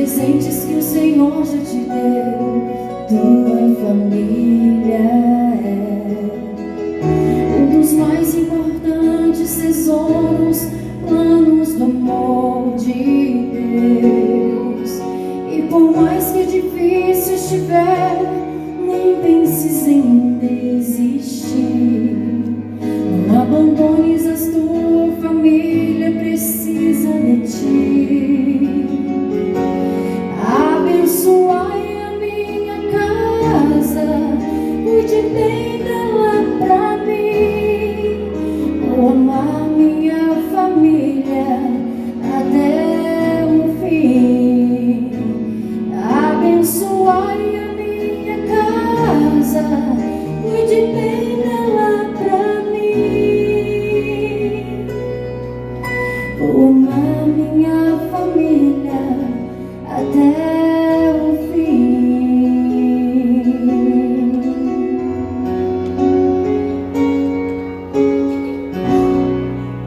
presentes que o Senhor já te deu. Tua família é um dos mais importantes tesouros, planos do amor de Deus. E por mais que difícil estiver, nem penses em desistir. Não abandones a tua família, precisa de ti. Abençoai a minha casa, cuide bem dela pra mim. Vou amar minha família até o fim. Abençoai a minha casa, cuide bem dela pra mim. Vou amar minha família até